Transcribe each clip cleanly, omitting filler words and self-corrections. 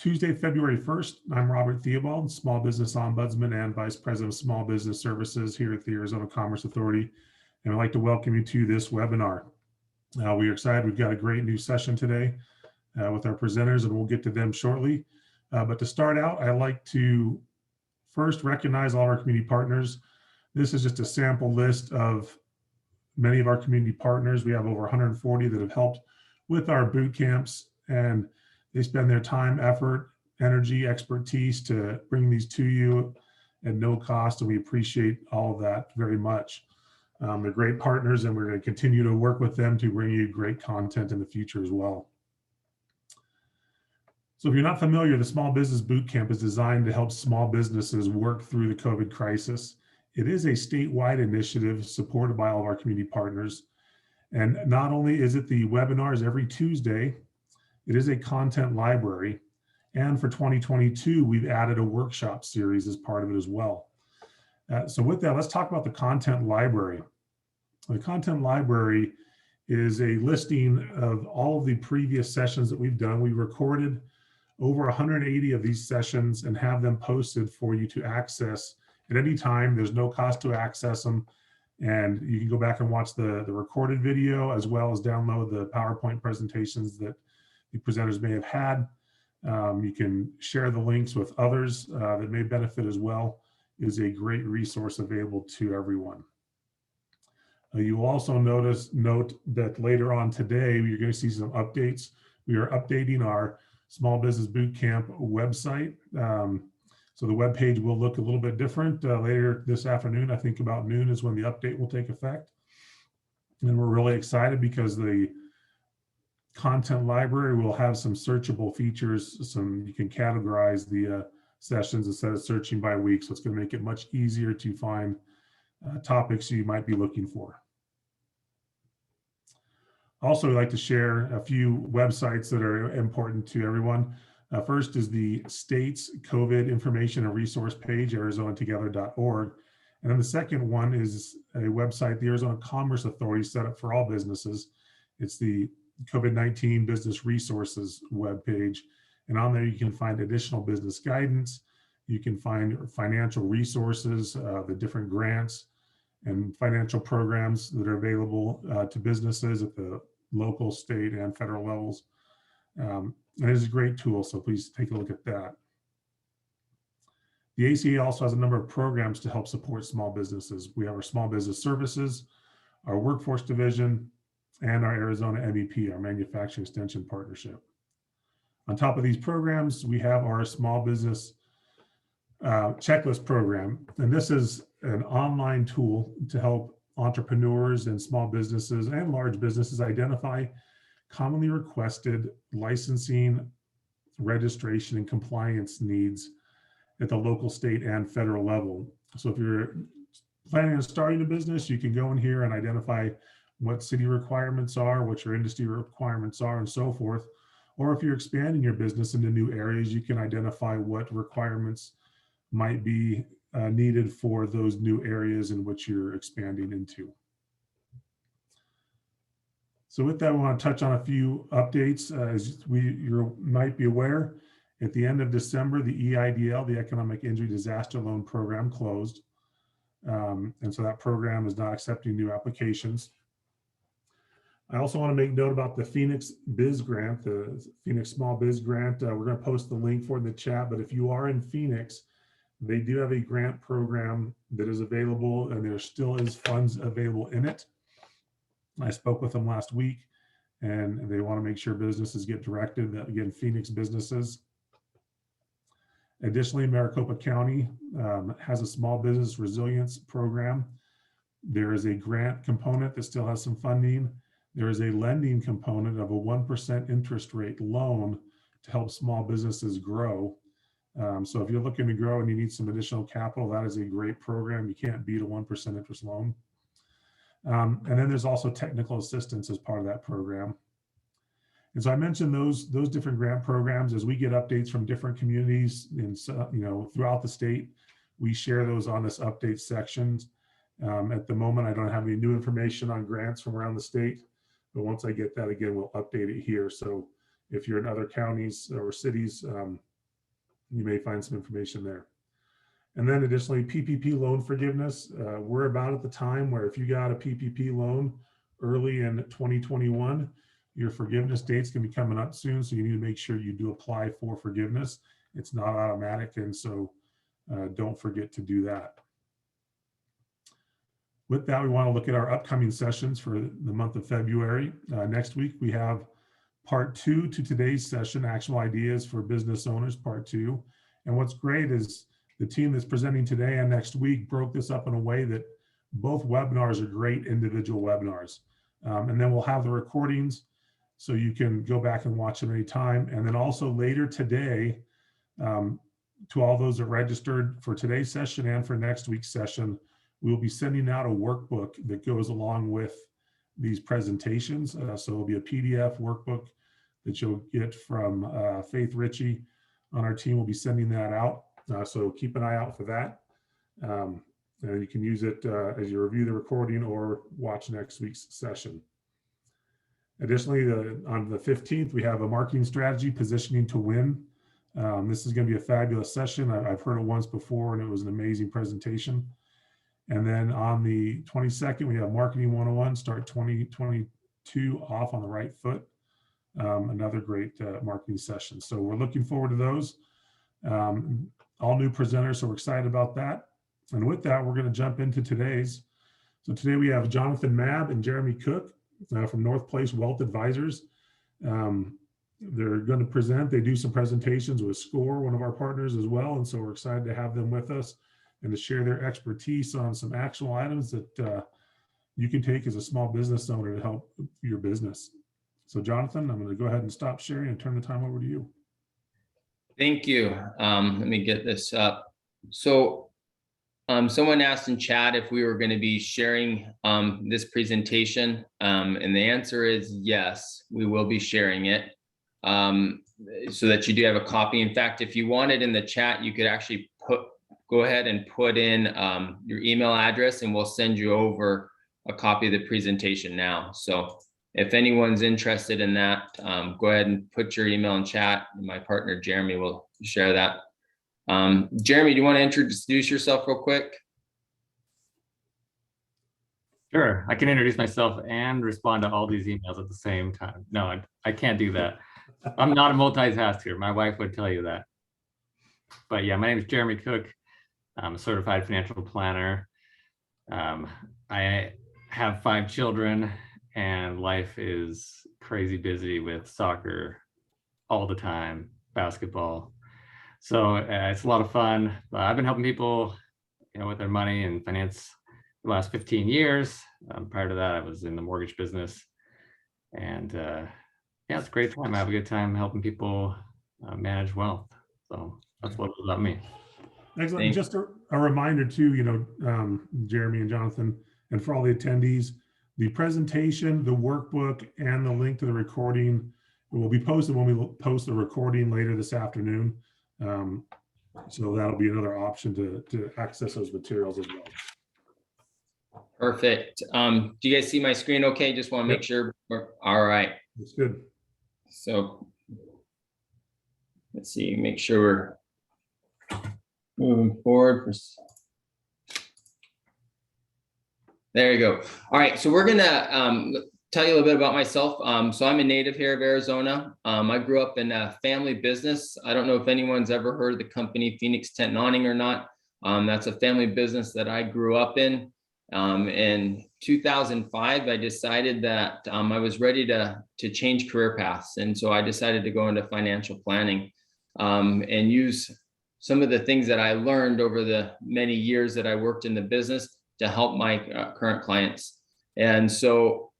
Tuesday, February 1st. I'm Robert Theobald, Small Business Ombudsman and Vice President of Small Business Services here at the Arizona Commerce Authority. And I'd like to welcome you to this webinar. We are excited. We've got a great new session today with our presenters, and we'll get to them shortly. But to start out, I'd like to first recognize all our community partners. This is just a sample list of many of our community partners. We have over 140 that have helped with our boot camps, and they spend their time, effort, energy, expertise to bring these to you at no cost, and we appreciate all of that very much. They're great partners, and we're going to continue to work with them to bring you great content in the future as well. So if you're not familiar, the Small Business Bootcamp is designed to help small businesses work through the COVID crisis. It is a statewide initiative supported by all of our community partners. And not only is it the webinars every Tuesday, it is a content library. And for 2022, we've added a workshop series as part of it as well. So with that, let's talk about the content library. The content library is a listing of all of the previous sessions that we've done. We recorded over 180 of these sessions and have them posted for you to access at any time. There's no cost to access them. And you can go back and watch the recorded video, as well as download the PowerPoint presentations that the presenters may have had. You can share the links with others that may benefit as well. It is a great resource available to everyone. You will also note that later on today, you're going to see some updates. We are updating our Small Business Bootcamp website. So the web page will look a little bit different later this afternoon. I think about noon is when the update will take effect. And we're really excited because the content library will have some searchable features. You can categorize the sessions instead of searching by week. So it's going to make it much easier to find topics you might be looking for. Also, I'd like to share a few websites that are important to everyone. First is the state's COVID information and resource page, arizonaTogether.org. And then the second one is a website the Arizona Commerce Authority set up for all businesses. It's the COVID-19 Business Resources webpage. And on there, you can find additional business guidance. You can find financial resources, the different grants and financial programs that are available to businesses at the local, state, and federal levels. And it is a great tool, so please take a look at that. The ACA also has a number of programs to help support small businesses. We have our Small Business Services, our Workforce Division, and our Arizona MEP, our Manufacturing Extension Partnership. On top of these programs, we have our Small Business Checklist program, and this is an online tool to help entrepreneurs and small businesses and large businesses identify commonly requested licensing, registration, and compliance needs at the local, state, and federal level. So if you're planning on starting a business, you can go in here and identify what city requirements are, what your industry requirements are, and so forth. Or if you're expanding your business into new areas, you can identify what requirements might be needed for those new areas in which you're expanding into. So with that, we want to touch on a few updates. As you might be aware, at the end of December, the EIDL, the Economic Injury Disaster Loan Program, closed. And so that program is not accepting new applications. I also want to make note about the Phoenix Biz Grant, the Phoenix Small Biz Grant. We're going to post the link for it in the chat, but if you are in Phoenix, they do have a grant program that is available, and there still is funds available in it. I spoke with them last week, and they want to make sure businesses get directed, again, Phoenix businesses. Additionally, Maricopa County has a small business resilience program. There is a grant component that still has some funding. There is a lending component of a 1% interest rate loan to help small businesses grow. So if you're looking to grow and you need some additional capital, that is a great program. You can't beat a 1% interest loan. And then there's also technical assistance as part of that program. And so I mentioned those different grant programs. As we get updates from different communities in, throughout the state, we share those on this update section. At the moment, I don't have any new information on grants from around the state, but once I get that, again, we'll update it here. So if you're in other counties or cities, You may find some information there. And then additionally, PPP loan forgiveness. We're about at the time where if you got a PPP loan early in 2021, your forgiveness date's gonna be coming up soon. So you need to make sure you do apply for forgiveness. It's not automatic. And so don't forget to do that. With that, we want to look at our upcoming sessions for the month of February. Next week, we have part 2 to today's session, Actionable Ideas for Business Owners, part 2. And what's great is the team that's presenting today and next week broke this up in a way that both webinars are great individual webinars. And then we'll have the recordings so you can go back and watch them anytime. And then also later today, to all those that registered for today's session and for next week's session, we'll be sending out a workbook that goes along with these presentations. So it'll be a PDF workbook that you'll get from Faith Ritchie on our team. We'll be sending that out. So keep an eye out for that. And you can use it as you review the recording or watch next week's session. Additionally, on the 15th, we have a marketing strategy, positioning to win. This is going to be a fabulous session. I've heard it once before and it was an amazing presentation. And then on the 22nd, we have Marketing 101, start 2022 off on the right foot. Another great marketing session. So we're looking forward to those. All new presenters, so we're excited about that. And with that, we're going to jump into today's. So today we have Jonathan Mabb and Jeremy Cook from North Place Wealth Advisors. They're going to present. They do some presentations with SCORE, one of our partners as well. And so we're excited to have them with us and to share their expertise on some actionable items that you can take as a small business owner to help your business. So Jonathan, I'm going to go ahead and stop sharing and turn the time over to you. Thank you. Let me get this up. So someone asked in chat if we were going to be sharing this presentation, and the answer is yes, we will be sharing it so that you do have a copy. In fact, if you want it in the chat, you could actually go ahead and put in your email address and we'll send you over a copy of the presentation now. So if anyone's interested in that, go ahead and put your email in chat and my partner Jeremy will share that. Jeremy, do you want to introduce yourself real quick? Sure, I can introduce myself and respond to all these emails at the same time. No, I can't do that. I'm not a multitasker. My wife would tell you that. But yeah, my name is Jeremy Cook. I'm a certified financial planner. I have 5 children and life is crazy busy with soccer all the time, basketball. So it's a lot of fun. I've been helping people, with their money and finance for the last 15 years. Prior to that, I was in the mortgage business. And yeah, it's a great time. I have a good time helping people manage wealth. So that's what it's about me. Excellent. And just a reminder too, Jeremy and Jonathan, and for all the attendees, the presentation, the workbook, and the link to the recording will be posted when we post the recording later this afternoon. So that'll be another option to access those materials as well. Perfect. Do you guys see my screen okay? Just want to make sure. All right. That's good. So let's see, make sure we're moving forward. There you go. All right, so we're gonna tell you a little bit about myself. So I'm a native here of Arizona. I grew up in a family business. I don't know if anyone's ever heard of the company Phoenix Tent and Awning or not. That's a family business that I grew up in. In 2005, I decided that I was ready to change career paths. And so I decided to go into financial planning and use some of the things that I learned over the many years that I worked in the business to help my current clients. And so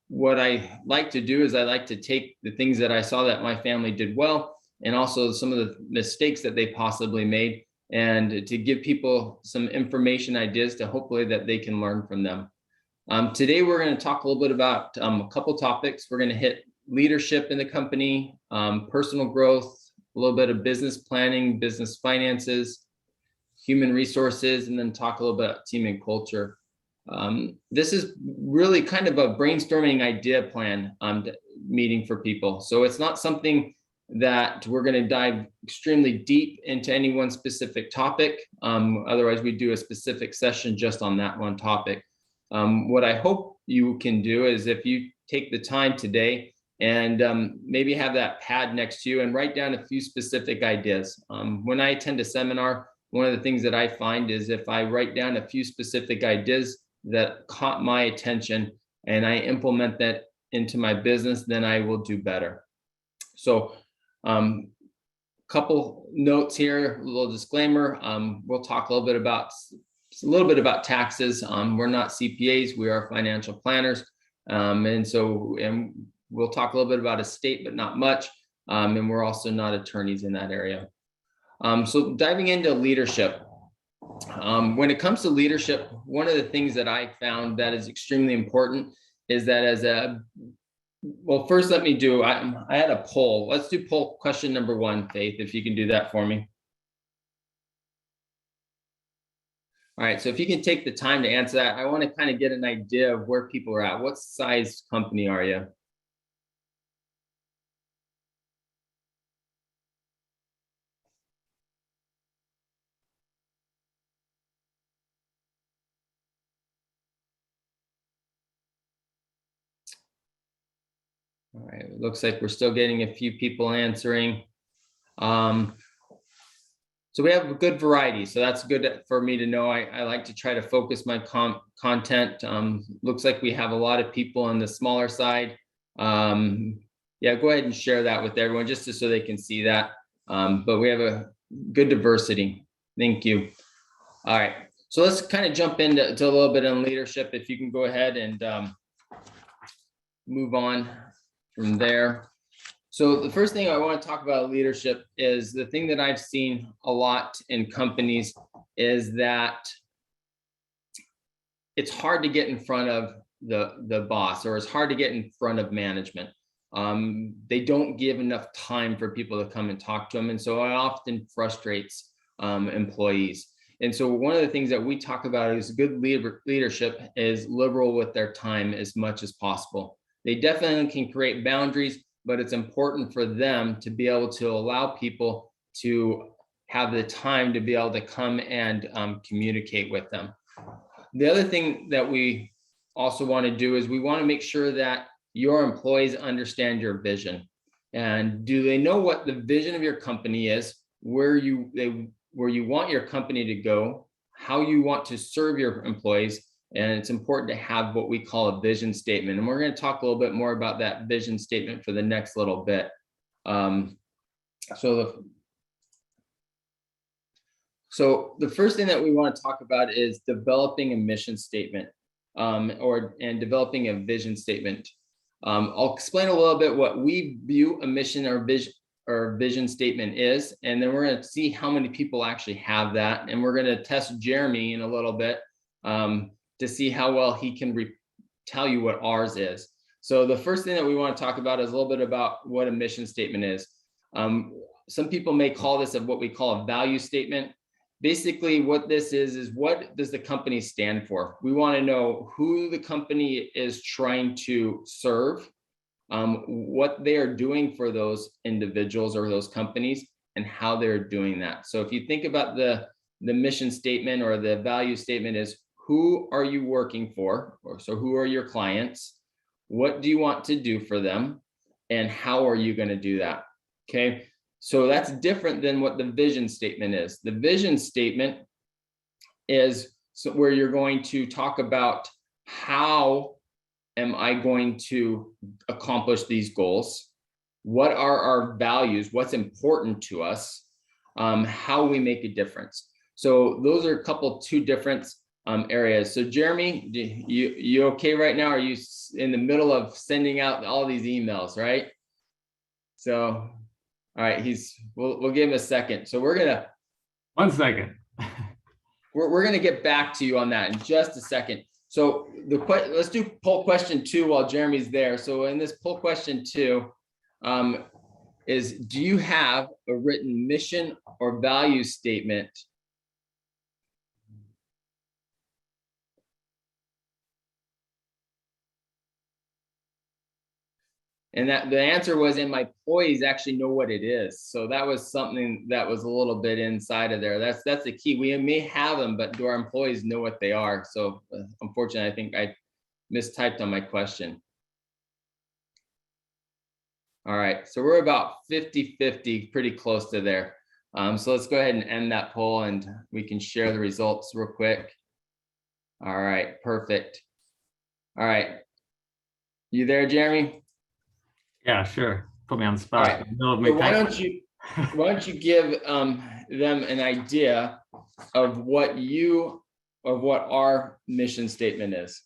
what I like to do is I like to take the things that I saw that my family did well, and also some of the mistakes that they possibly made, and to give people some information, ideas to hopefully that they can learn from them. Today, we're going to talk a little bit about a couple topics. We're going to hit leadership in the company, personal growth, a little bit of business planning, business finances, human resources, and then talk a little bit about team and culture. This is really kind of a brainstorming idea plan meeting for people. So it's not something that we're going to dive extremely deep into any one specific topic. Otherwise, we do a specific session just on that one topic. What I hope you can do is if you take the time today and maybe have that pad next to you and write down a few specific ideas. When I attend a seminar, one of the things that I find is if I write down a few specific ideas that caught my attention and I implement that into my business, then I will do better. So couple notes here, a little disclaimer. We'll talk a little bit about taxes. We're not CPAs, we are financial planners. And we'll talk a little bit about estate, but not much. And we're also not attorneys in that area. So diving into leadership. When it comes to leadership, one of the things that I found that is extremely important is that well, first let me do, I had a poll. Let's do poll question number 1, Faith, if you can do that for me. All right, so if you can take the time to answer that, I want to kind of get an idea of where people are at. What size company are you? All right, it looks like we're still getting a few people answering. So we have a good variety, so that's good for me to know. I like to try to focus my content. Looks like we have a lot of people on the smaller side. Yeah, go ahead and share that with everyone just so they can see that. But we have a good diversity. Thank you. All right, so let's kind of jump into a little bit on leadership. If you can go ahead and move on from there. So the first thing I want to talk about leadership is the thing that I've seen a lot in companies is that it's hard to get in front of the boss, or it's hard to get in front of management. They don't give enough time for people to come and talk to them. And so it often frustrates employees. And so one of the things that we talk about is good leadership is liberal with their time as much as possible. They definitely can create boundaries, but it's important for them to be able to allow people to have the time to be able to come and communicate with them. The other thing that we also want to do is we want to make sure that your employees understand your vision. And do they know what the vision of your company is, where you want your company to go, how you want to serve your employees? And it's important to have what we call a vision statement. And we're going to talk a little bit more about that vision statement for the next little bit. So the first thing that we want to talk about is developing a mission statement and developing a vision statement. I'll explain a little bit what we view a mission or vision statement is, and then we're going to see how many people actually have that. And we're going to test Jeremy in a little bit to see how well he can tell you what ours is. So the first thing that we want to talk about is a little bit about what a mission statement is. Some people may call this what we call a value statement. Basically what this is what does the company stand for? We want to know who the company is trying to serve, what they are doing for those individuals or those companies, and how they're doing that. So if you think about the mission statement or the value statement is, who are you working for? So who are your clients? What do you want to do for them? And how are you going to do that? Okay, so that's different than what the vision statement is. The vision statement is where you're going to talk about how am I going to accomplish these goals? What are our values? What's important to us? How we make a difference. So those are two different areas. So Jeremy, you okay right now? Are you in the middle of sending out all these emails, right? So, all right, we'll give him a second. So we're gonna. 1 second. We're gonna get back to you on that in just a second. So let's do poll question 2 while Jeremy's there. So in this poll question 2 is, do you have a written mission or value statement? And that the answer was, and my employees actually know what it is. So that was something that was a little bit inside of there. That's the key. We may have them, but do our employees know what they are? So unfortunately, I think I mistyped on my question. All right, so we're about 50-50, pretty close to there. So let's go ahead and end that poll and we can share the results real quick. All right, perfect. All right, you there, Jeremy? Yeah, sure. Put me on the All spot. right. In the middle of So my why don't you give them an idea of what our mission statement is?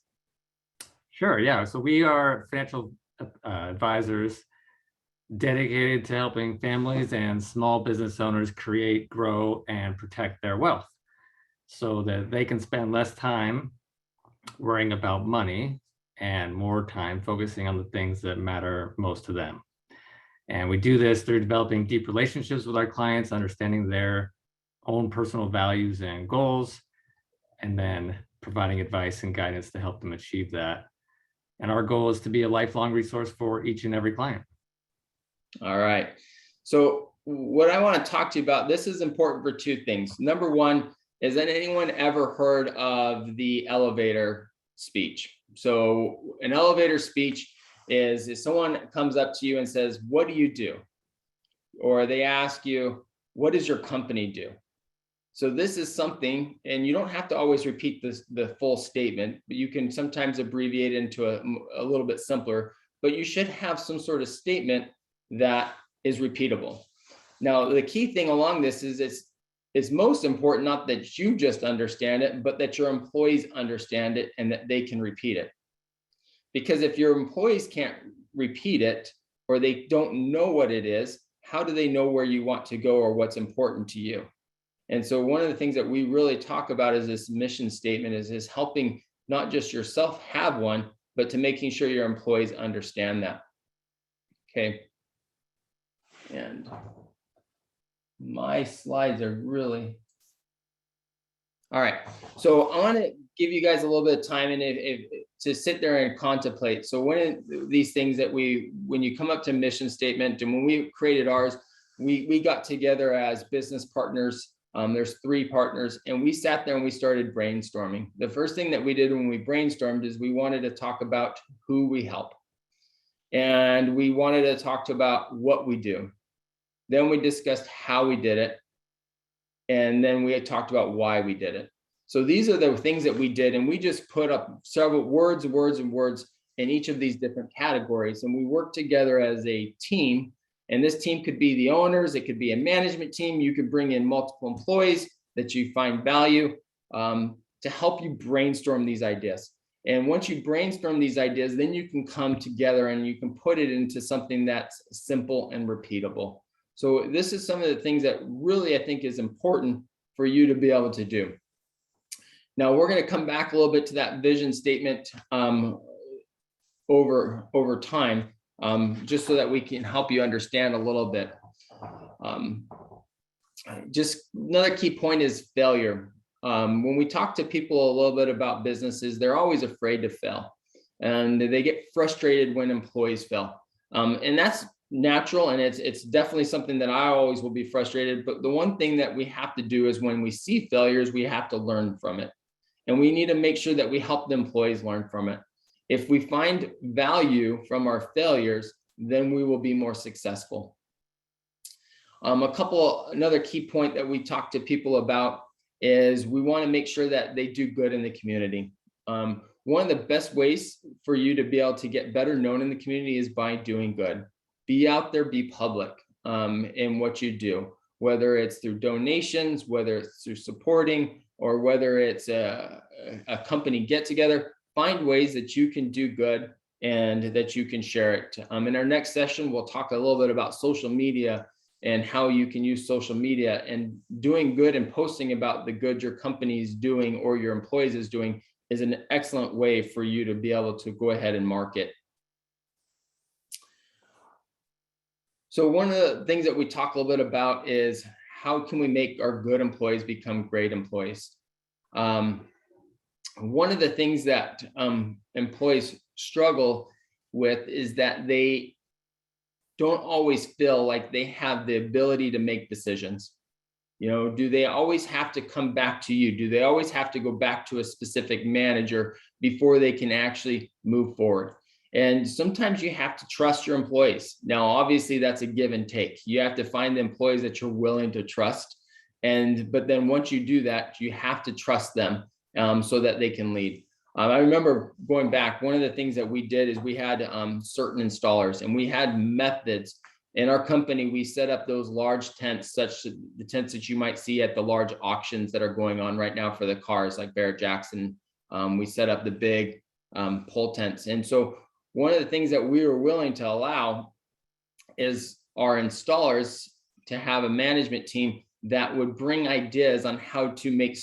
Sure, yeah. So we are financial advisors dedicated to helping families and small business owners create, grow, and protect their wealth so that they can spend less time worrying about money and more time focusing on the things that matter most to them. And we do this through developing deep relationships with our clients, understanding their own personal values and goals, and then providing advice and guidance to help them achieve that. And our goal is to be a lifelong resource for each and every client. All right. So what I want to talk to you about, this is important for two things. Number one, has anyone ever heard of the elevator speech? So an elevator speech is if someone comes up to you and says, "What do you do?" Or they ask you, "What does your company do?" So this is something, and you don't have to always repeat the full statement, but you can sometimes abbreviate it into a little bit simpler, but you should have some sort of statement that is repeatable. Now, the key thing along this is it's most important not that you just understand it, but that your employees understand it and that they can repeat it. Because if your employees can't repeat it or they don't know what it is, how do they know where you want to go or what's important to you? And so one of the things that we really talk about is this mission statement is helping not just yourself have one, but to making sure your employees understand that. Okay. And my slides are really, all right. So I want to give you guys a little bit of time and to sit there and contemplate. So one of these things that when you come up to mission statement, and when we created ours, we got together as business partners. There's 3 partners, and we sat there and we started brainstorming. The first thing that we did when we brainstormed is we wanted to talk about who we help. And we wanted to talk about what we do. Then we discussed how we did it. And then we had talked about why we did it. So these are the things that we did. And we just put up several words in each of these different categories. And we worked together as a team. And this team could be the owners. It could be a management team. You could bring in multiple employees that you find value to help you brainstorm these ideas. And once you brainstorm these ideas, then you can come together and you can put it into something that's simple and repeatable. So this is some of the things that really I think is important for you to be able to do. Now we're going to come back a little bit to that vision statement over time, just so that we can help you understand a little bit. Just another key point is failure. When we talk to people a little bit about businesses, they're always afraid to fail, and they get frustrated when employees fail. And that's natural, and it's definitely something that I always will be frustrated. But the one thing that we have to do is when we see failures, we have to learn from it. And we need to make sure that we help the employees learn from it. If we find value from our failures, then we will be more successful. Another key point that we talk to people about is we want to make sure that they do good in the community. One of the best ways for you to be able to get better known in the community is by doing good. Be out there, be public in what you do, whether it's through donations, whether it's through supporting, or whether it's a company get together. Find ways that you can do good and that you can share it. In our next session, we'll talk a little bit about social media and how you can use social media, and doing good and posting about the good your company is doing or your employees is doing is an excellent way for you to be able to go ahead and market. So one of the things that we talk a little bit about is how can we make our good employees become great employees? One of the things that employees struggle with is that they don't always feel like they have the ability to make decisions. Do they always have to come back to you? Do they always have to go back to a specific manager before they can actually move forward? And sometimes you have to trust your employees. Now, obviously, that's a give and take. You have to find the employees that you're willing to trust. But then once you do that, you have to trust them so that they can lead. I remember going back, one of the things that we did is we had certain installers, and we had methods. In our company, we set up those large tents, such the tents that you might see at the large auctions that are going on right now for the cars, like Barrett-Jackson. We set up the big pole tents. And so one of the things that we were willing to allow is our installers to have a management team that would bring ideas on how to make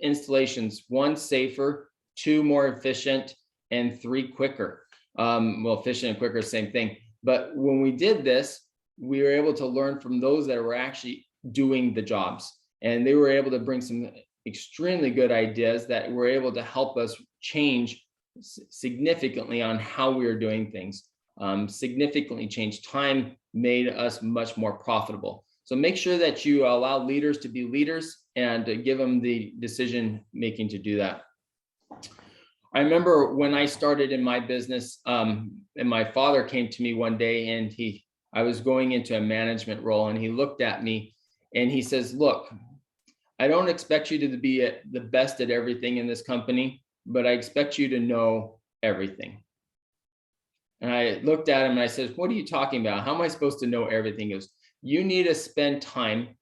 installations, 1, safer, 2, more efficient, and 3, quicker. Well, efficient and quicker, same thing. But when we did this, we were able to learn from those that were actually doing the jobs. And they were able to bring some extremely good ideas that were able to help us change significantly on how we were doing things. Significantly changed. Time made us much more profitable. So make sure that you allow leaders to be leaders and give them the decision making to do that. I remember when I started in my business, and my father came to me one day, and I was going into a management role, and he looked at me and he says, "Look, I don't expect you to be the best at everything in this company, but I expect you to know everything." And I looked at him and I said, "What are you talking about? How am I supposed to know everything?" He goes, "You need to spend time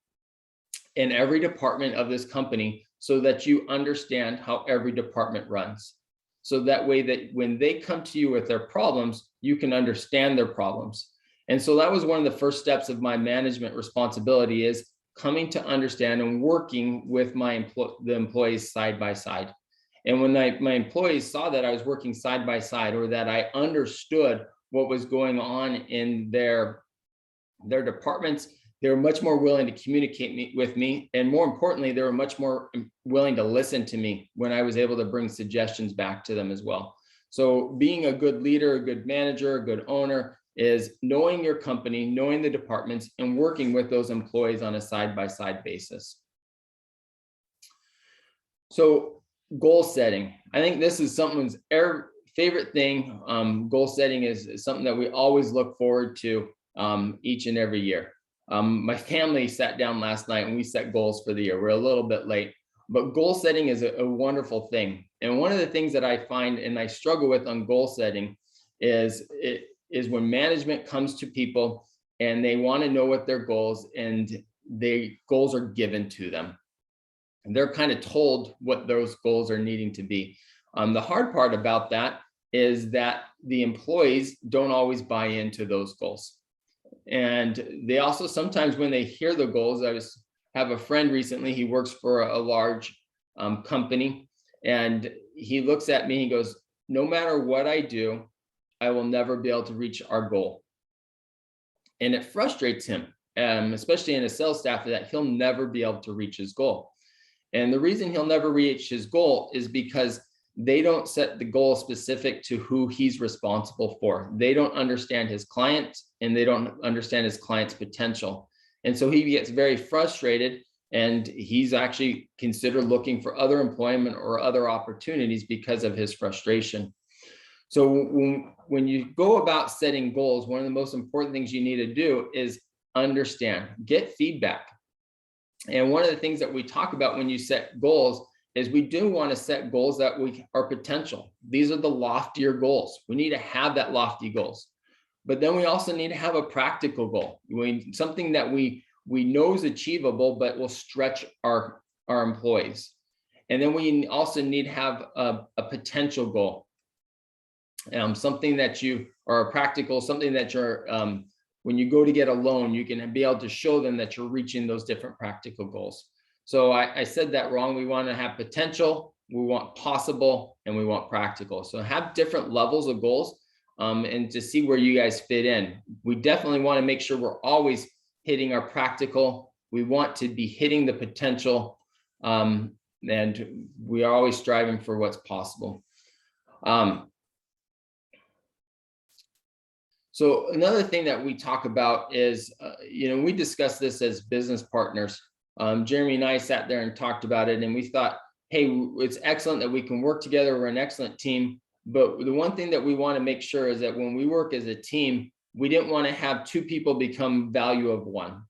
in every department of this company so that you understand how every department runs. So that way that when they come to you with their problems, you can understand their problems." And so that was one of the first steps of my management responsibility, is coming to understand and working with the employees side by side. And when my employees saw that I was working side by side, or that I understood what was going on in their departments, they were much more willing to communicate with me. And more importantly, they were much more willing to listen to me when I was able to bring suggestions back to them as well. So being a good leader, a good manager, a good owner is knowing your company, knowing the departments, and working with those employees on a side-by-side basis. So goal setting. I think this is someone's favorite thing. Goal setting is something that we always look forward to each and every year. My family sat down last night and we set goals for the year. We're a little bit late, but goal setting is a wonderful thing. And one of the things that I find and I struggle with on goal setting is when management comes to people and they want to know what their goals, and goals are given to them. And they're kind of told what those goals are needing to be. The hard part about that is that the employees don't always buy into those goals. And they also sometimes, when they hear the goals, have a friend recently, he works for a large company, and he looks at me, he goes, "No matter what I do, I will never be able to reach our goal." And it frustrates him, especially in a sales staff, that he'll never be able to reach his goal. And the reason he'll never reach his goal is because they don't set the goal specific to who he's responsible for. They don't understand his client, and they don't understand his client's potential. And so he gets very frustrated, and he's actually considered looking for other employment or other opportunities because of his frustration. So when you go about setting goals, one of the most important things you need to do is understand, get feedback. And one of the things that we talk about when you set goals is we do want to set goals that are potential. These are the loftier goals. We need to have that lofty goals. But then we also need to have a practical goal. Something that we know is achievable, but will stretch our employees. And then we also need to have a potential goal. Something that or a practical, something that you're, when you go to get a loan, you can be able to show them that you're reaching those different practical goals. So I said that wrong. We want to have potential, we want possible, and we want practical. So have different levels of goals and to see where you guys fit in. We definitely want to make sure we're always hitting our practical. We want to be hitting the potential, and we are always striving for what's possible. So another thing that we talk about is, we discuss this as business partners. Jeremy and I sat there and talked about it, and we thought, hey, it's excellent that we can work together. We're an excellent team. But the one thing that we want to make sure is that when we work as a team, we didn't want to have two people become value of one.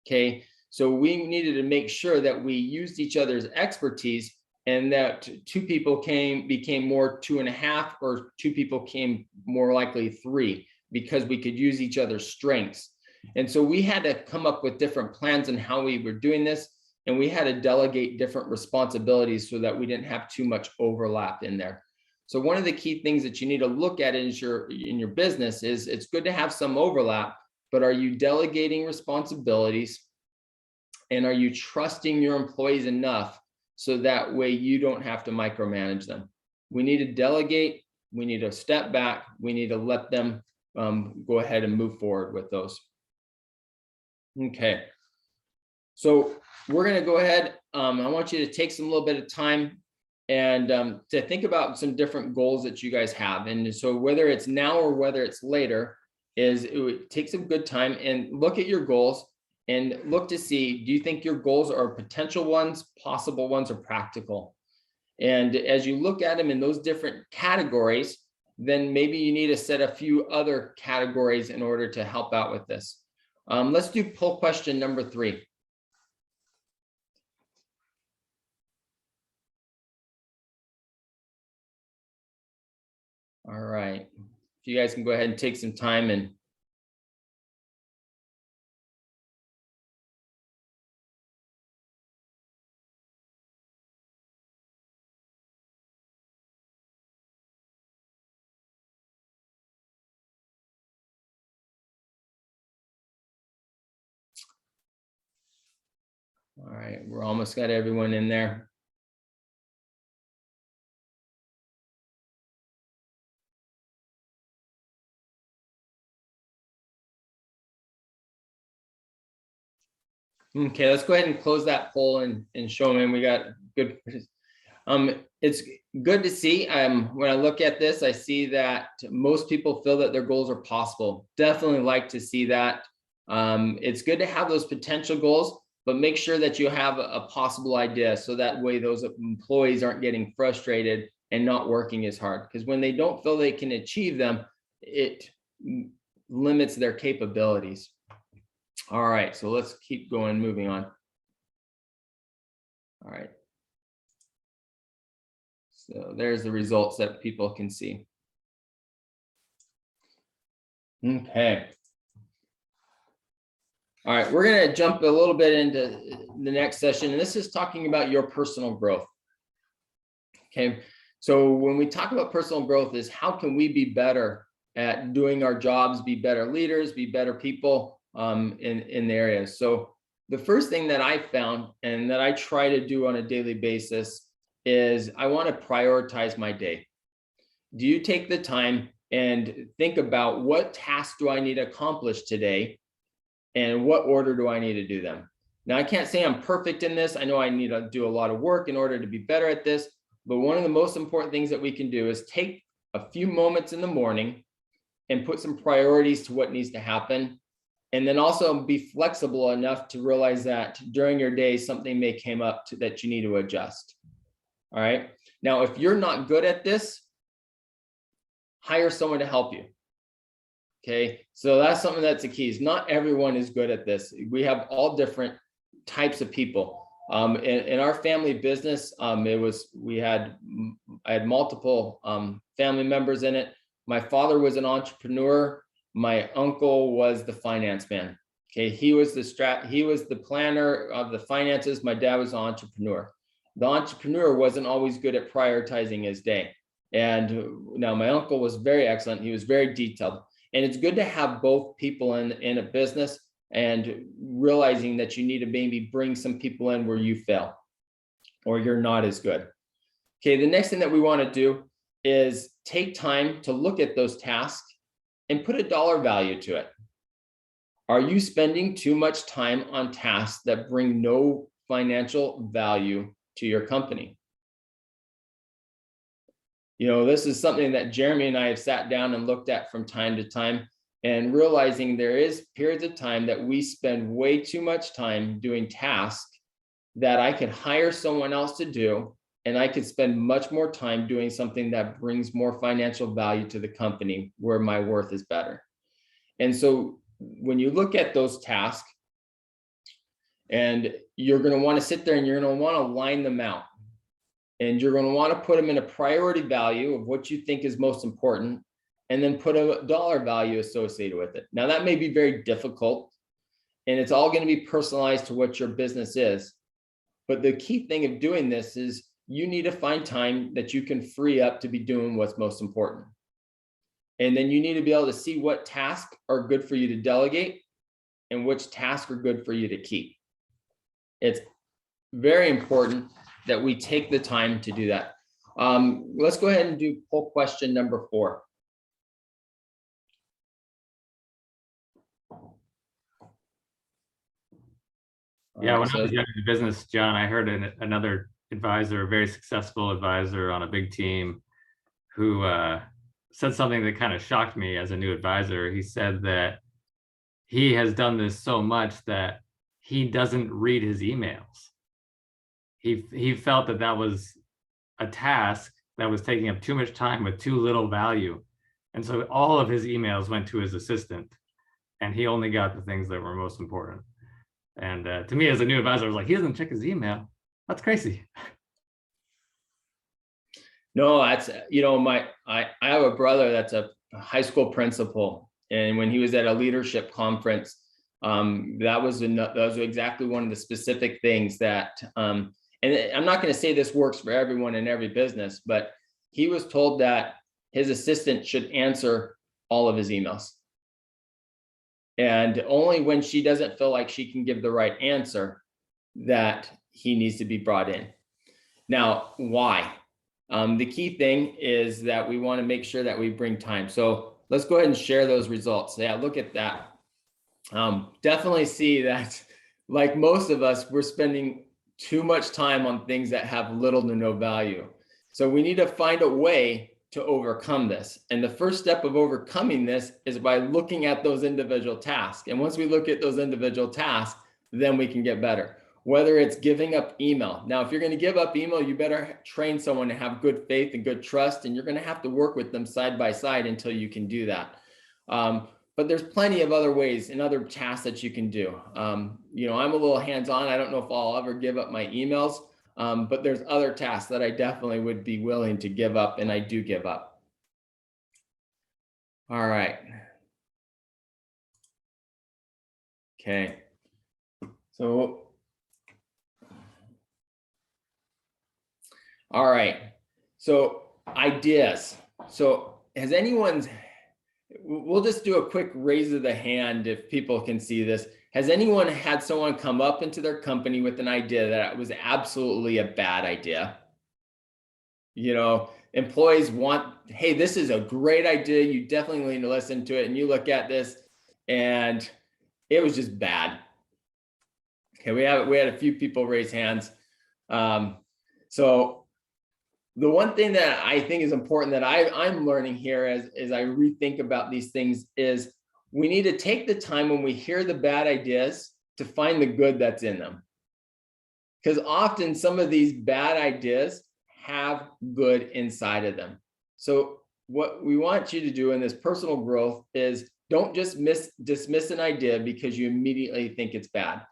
Okay, so we needed to make sure that we used each other's expertise, and that two people became more 2.5, or two people came more likely 3, because we could use each other's strengths. And so we had to come up with different plans on how we were doing this, and we had to delegate different responsibilities so that we didn't have too much overlap in there. So one of the key things that you need to look at in your business is, it's good to have some overlap, but are you delegating responsibilities, and are you trusting your employees enough so that way you don't have to micromanage them? We need to delegate, we need to step back, we need to let them go ahead and move forward with those. Okay, so we're going to go ahead. I want you to take some little bit of time and to think about some different goals that you guys have. And so whether it's now or whether it's later, it would take some good time and look at your goals and look to see, do you think your goals are potential ones, possible ones, or practical? And as you look at them in those different categories, then maybe you need to set a few other categories in order to help out with this. Let's do poll question number 3. All right, if you guys can go ahead and take some time and all right, we're almost got everyone in there. Okay, let's go ahead and close that poll and show them we got good. It's good to see. When I look at this, I see that most people feel that their goals are possible. Definitely like to see that. It's good to have those potential goals, but make sure that you have a possible idea, so that way those employees aren't getting frustrated and not working as hard, because when they don't feel they can achieve them, it limits their capabilities. All right, so let's keep going, moving on. All right. So there's the results that people can see. Okay. All right, we're going to jump a little bit into the next session, and this is talking about your personal growth. Okay, so when we talk about personal growth, is how can we be better at doing our jobs, be better leaders, be better people in the area. So the first thing that I found and that I try to do on a daily basis is I want to prioritize my day. Do you take the time and think about, what tasks do I need to accomplish today, and what order do I need to do them? Now, I can't say I'm perfect in this. I know I need to do a lot of work in order to be better at this, but one of the most important things that we can do is take a few moments in the morning and put some priorities to what needs to happen. And then also be flexible enough to realize that during your day, something may come up that you need to adjust. All right. Now, if you're not good at this, hire someone to help you. Okay. So that's something that's the key, is not everyone is good at this. We have all different types of people. In our family business, I had multiple family members in it. My father was an entrepreneur. My uncle was the finance man. Okay, he was the planner of the finances. My dad was an entrepreneur. The entrepreneur wasn't always good at prioritizing his day. And now my uncle was very excellent. He was very detailed. And it's good to have both people in a business, and realizing that you need to maybe bring some people in where you fail or you're not as good. Okay, the next thing that we want to do is take time to look at those tasks and put a dollar value to it. Are you spending too much time on tasks that bring no financial value to your company? You know, this is something that Jeremy and I have sat down and looked at from time to time. and realizing there is periods of time that we spend way too much time doing tasks that I could hire someone else to do, and I could spend much more time doing something that brings more financial value to the company where my worth is better. And so when you look at those tasks, and you're going to want to sit there and you're going to want to line them out, and you're going to want to put them in a priority value of what you think is most important, and then put a dollar value associated with it. Now that may be very difficult, and it's all going to be personalized to what your business is. But the key thing of doing this is you need to find time that you can free up to be doing what's most important. And then you need to be able to see what tasks are good for you to delegate and which tasks are good for you to keep. It's very important that we take the time to do that. Let's go ahead and do poll question number 4. Yeah, when I was young in the business, John, I heard another advisor, a very successful advisor on a big team, who said something that kind of shocked me as a new advisor. He said that he has done this so much that he doesn't read his emails. He felt that that was a task that was taking up too much time with too little value. And so all of his emails went to his assistant, and he only got the things that were most important. And to me, as a new advisor, I was like, he doesn't check his email. That's crazy. No, that's, you know, I have a brother that's a high school principal. And when he was at a leadership conference, that was exactly one of the specific things that, and I'm not going to say this works for everyone in every business, but he was told that his assistant should answer all of his emails. And only when she doesn't feel like she can give the right answer that he needs to be brought in. Now, why? The key thing is that we want to make sure that we bring time. So let's go ahead and share those results. Yeah, look at that. Definitely see that, like most of us, we're spending too much time on things that have little to no value. So we need to find a way to overcome this. And the first step of overcoming this is by looking at those individual tasks. And once we look at those individual tasks, then we can get better. Whether it's giving up email. Now, if you're going to give up email, you better train someone to have good faith and good trust, and you're going to have to work with them side by side until you can do that. But there's plenty of other ways and other tasks that you can do. You know, I'm a little hands-on. I don't know if I'll ever give up my emails, but there's other tasks that I definitely would be willing to give up, and I do give up. All right. Okay. So, all right. So ideas. So has anyone's, we'll just do a quick raise of the hand if people can see this. Has anyone had someone come up into their company with an idea that was absolutely a bad idea? You know, employees want, hey, this is a great idea. You definitely need to listen to it. And you look at this and it was just bad. Okay, we had a few people raise hands. So the one thing that I think is important that I'm learning here as I rethink about these things is we need to take the time when we hear the bad ideas to find the good that's in them. Because often some of these bad ideas have good inside of them. So what we want you to do in this personal growth is don't just dismiss an idea because you immediately think it's bad.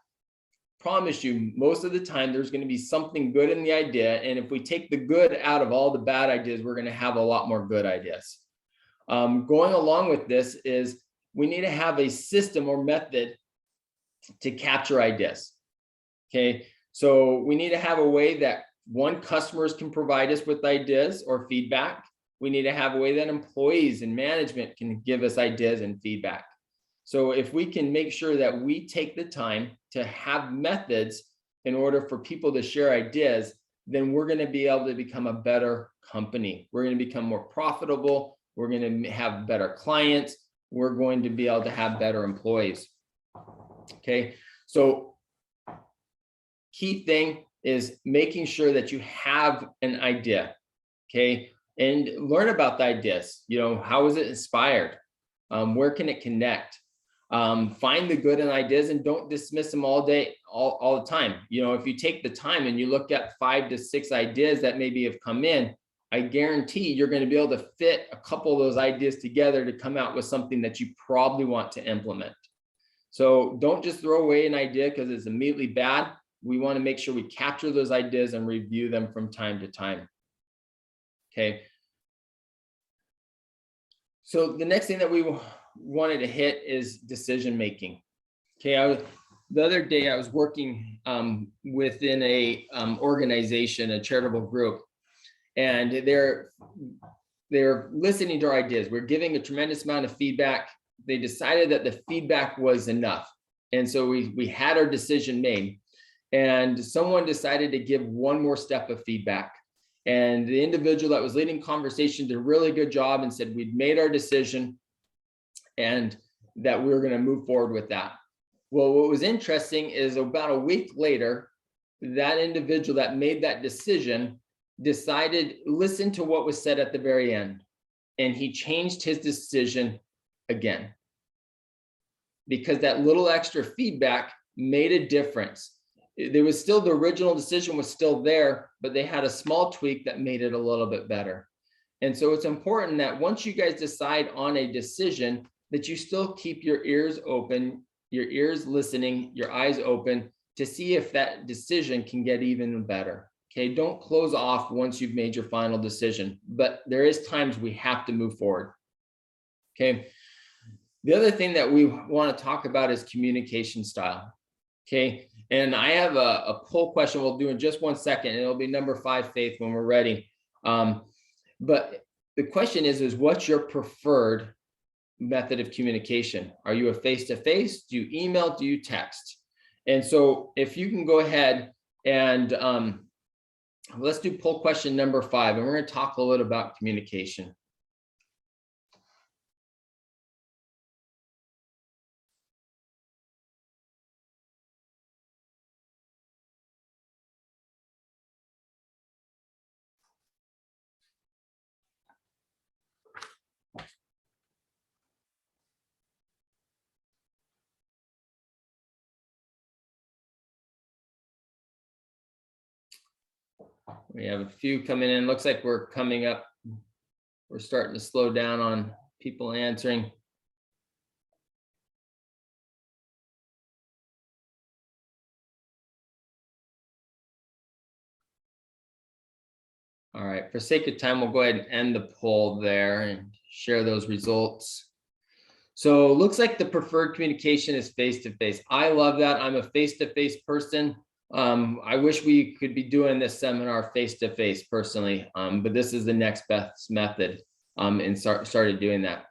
Promise you, most of the time there's going to be something good in the idea, and if we take the good out of all the bad ideas, we're going to have a lot more good ideas. Going along with this is we need to have a system or method to capture ideas. Okay, so we need to have a way that customers can provide us with ideas or feedback. We need to have a way that employees and management can give us ideas and feedback. So if we can make sure that we take the time to have methods in order for people to share ideas, then we're going to be able to become a better company. We're going to become more profitable. We're going to have better clients. We're going to be able to have better employees. Okay, so key thing is making sure that you have an idea. Okay, and learn about the ideas. You know, how was it inspired? Where can it connect? Find the good in ideas and don't dismiss them all day, all the time. You know, if you take the time and you look at 5 to 6 ideas that maybe have come in, I guarantee you're going to be able to fit a couple of those ideas together to come out with something that you probably want to implement. So don't just throw away an idea because it's immediately bad. We want to make sure we capture those ideas and review them from time to time. Okay. So the next thing that we wanted to hit is decision making. Okay, the other day I was working within a organization, a charitable group, and they're listening to our ideas. We're giving a tremendous amount of feedback. They decided that the feedback was enough, and so we had our decision made. And someone decided to give one more step of feedback. And the individual that was leading conversation did a really good job and said we'd made our decision and that we were going to move forward with that. Well, what was interesting is about a week later, that individual that made that decision decided, listen to what was said at the very end, and he changed his decision again. Because that little extra feedback made a difference. There was still, the original decision was still there, but they had a small tweak that made it a little bit better. And so it's important that once you guys decide on a decision, that you still keep your ears open, your ears listening, your eyes open to see if that decision can get even better. Okay, don't close off once you've made your final decision, but there is times we have to move forward. Okay, the other thing that we want to talk about is communication style. Okay, and I have a poll question we'll do in just 1 second, and it'll be number 5, Faith, when we're ready. But the question is what's your preferred method of communication? Are you a face-to-face? Do you email? Do you text? And so if you can go ahead and let's do poll question number 5, and we're going to talk a little about communication. We have a few coming in. Looks like we're coming up. We're starting to slow down on people answering. All right, for sake of time, we'll go ahead and end the poll there and share those results. So it looks like the preferred communication is face-to-face. I love that. I'm a face-to-face person. I wish we could be doing this seminar face-to-face personally, but this is the next best method, and started doing that.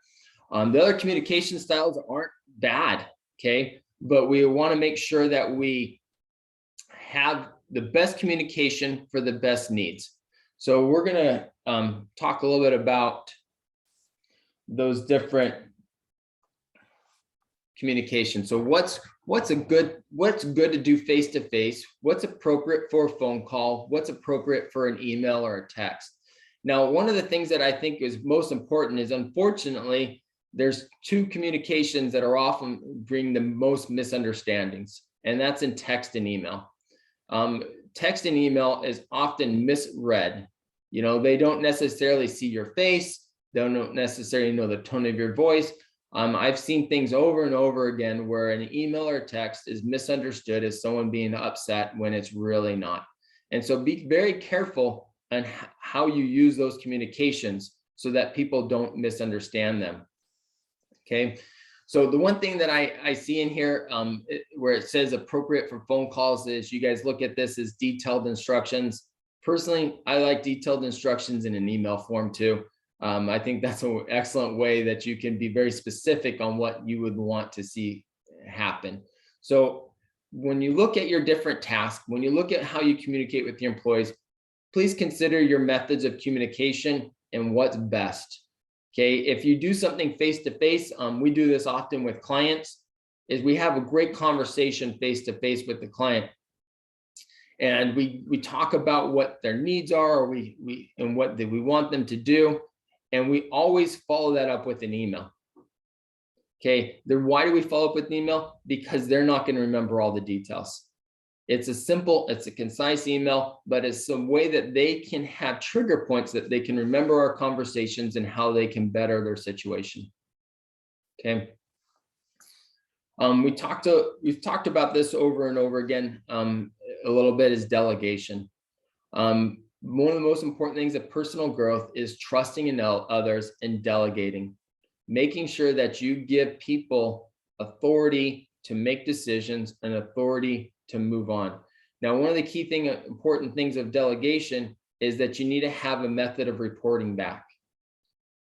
The other communication styles aren't bad, okay? But we want to make sure that we have the best communication for the best needs. So we're going to talk a little bit about those different communication. So what's good to do face to face, what's appropriate for a phone call, what's appropriate for an email or a text. Now, one of the things that I think is most important is, unfortunately, there's 2 communications that are often bring the most misunderstandings, and that's in text and email. Text and email is often misread. You know, they don't necessarily see your face, they don't necessarily know the tone of your voice. I've seen things over and over again where an email or text is misunderstood as someone being upset when it's really not. And so be very careful on how you use those communications so that people don't misunderstand them. Okay. So the one thing that I see in here where it says appropriate for phone calls is, you guys look at this as detailed instructions. Personally, I like detailed instructions in an email form too. I think that's an excellent way that you can be very specific on what you would want to see happen. So when you look at your different tasks, when you look at how you communicate with your employees, please consider your methods of communication and what's best. Okay, if you do something face-to-face, we do this often with clients, is we have a great conversation face-to-face with the client. And we talk about what their needs are, or and what we want them to do. And we always follow that up with an email. Okay, then why do we follow up with an email? Because they're not going to remember all the details. It's a simple, it's a concise email, but it's some way that they can have trigger points that they can remember our conversations and how they can better their situation. Okay. We've talked about this over and over again. A little bit is delegation. One of the most important things of personal growth is trusting in others and delegating, making sure that you give people authority to make decisions and authority to move on. Now, one of the important things of delegation is that you need to have a method of reporting back.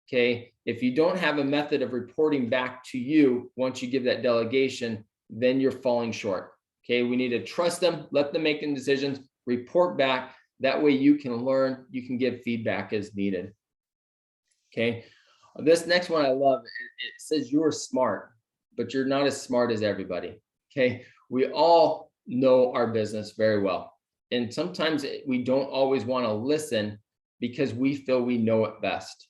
Okay, if you don't have a method of reporting back to you once you give that delegation, then you're falling short. Okay, we need to trust them, let them make decisions, report back. That way you can learn, you can give feedback as needed. Okay, this next one I love. It says you're smart, but you're not as smart as everybody. Okay, we all know our business very well. And sometimes we don't always want to listen because we feel we know it best.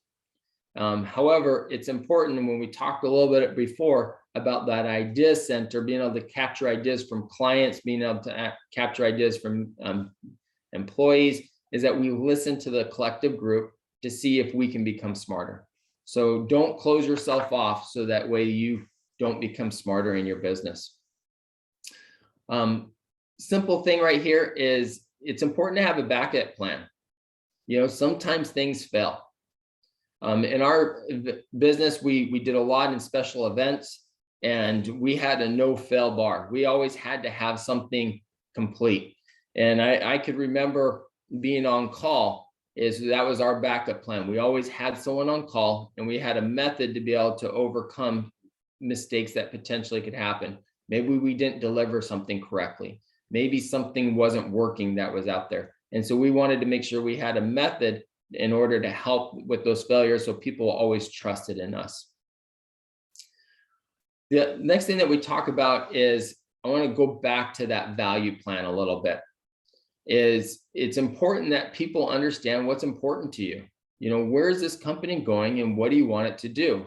However, it's important, and when we talked a little bit before about that idea center, being able to capture ideas from clients, being able to capture ideas from employees, is that we listen to the collective group to see if we can become smarter. So don't close yourself off so that way you don't become smarter in your business. Simple thing right here is it's important to have a backup plan. You know, sometimes things fail. In our business, we did a lot in special events, and we had a no-fail bar. We always had to have something complete. And I could remember being on call, that was our backup plan. We always had someone on call, and we had a method to be able to overcome mistakes that potentially could happen. Maybe we didn't deliver something correctly. Maybe something wasn't working that was out there. And so we wanted to make sure we had a method in order to help with those failures, so people always trusted in us. The next thing that we talk about is, I want to go back to that value plan a little bit. It's important that people understand what's important to you. You know, where is this company going and what do you want it to do?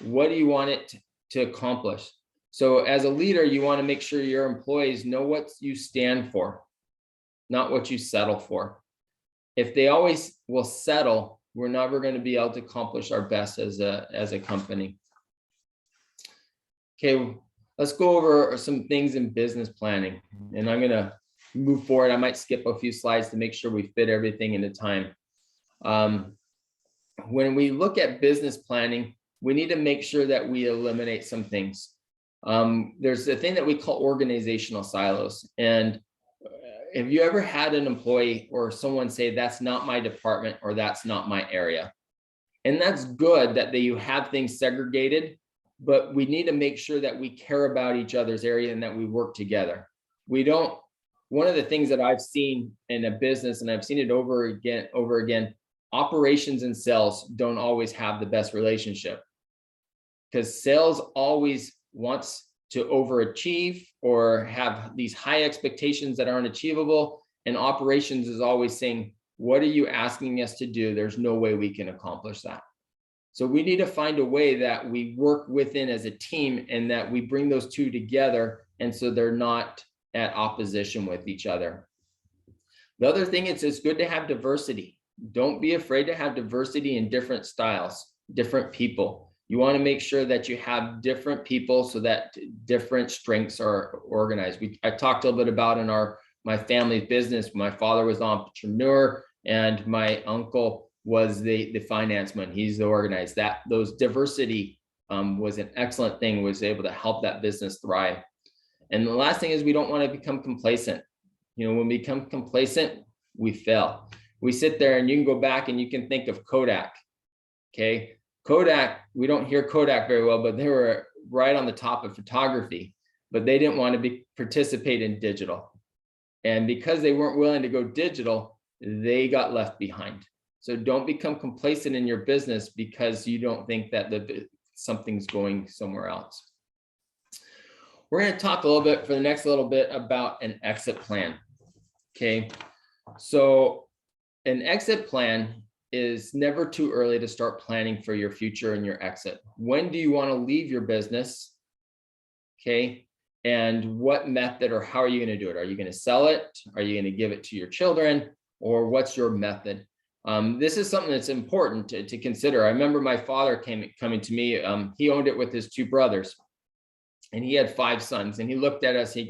What do you want it to accomplish? So as a leader, you want to make sure your employees know what you stand for, not what you settle for. If they always will settle, we're never going to be able to accomplish our best as a company. Okay, let's go over some things in business planning, and I'm going to move forward. I might skip a few slides to make sure we fit everything into time. When we look at business planning, we need to make sure that we eliminate some things. There's a thing that we call organizational silos, and have you ever had an employee or someone say, that's not my department, or that's not my area? And that's good that you have things segregated, but we need to make sure that we care about each other's area and that we work together. One of the things that I've seen in a business, and I've seen it over again, operations and sales don't always have the best relationship, because sales always wants to overachieve or have these high expectations that aren't achievable. And operations is always saying, what are you asking us to do? There's no way we can accomplish that. So we need to find a way that we work within as a team, and that we bring those two together, and so they're not at opposition with each other. The other thing is, it's good to have diversity. Don't be afraid to have diversity in different styles, different people. You want to make sure that you have different people so that different strengths are organized. I talked a little bit about in my family business. My father was an entrepreneur, and my uncle was the finance man. He's the organized. Those diversity was an excellent thing, was able to help that business thrive. And the last thing is, we don't want to become complacent. You know, when we become complacent, we fail. We sit there, and you can go back and you can think of Kodak. Okay. Kodak, we don't hear Kodak very well, but they were right on the top of photography, but they didn't want to participate in digital. And because they weren't willing to go digital, they got left behind. So don't become complacent in your business because you don't think that something's going somewhere else. We're going to talk a little bit for the next little bit about an exit plan. Okay. So an exit plan is never too early to start planning for your future and your exit. When do you want to leave your business? Okay. And what method or how are you going to do it? Are you going to sell it? Are you going to give it to your children? Or what's your method? This is something that's important to consider. I remember my father coming to me. He owned it with his two brothers, and he had 5 sons. And he looked at us. He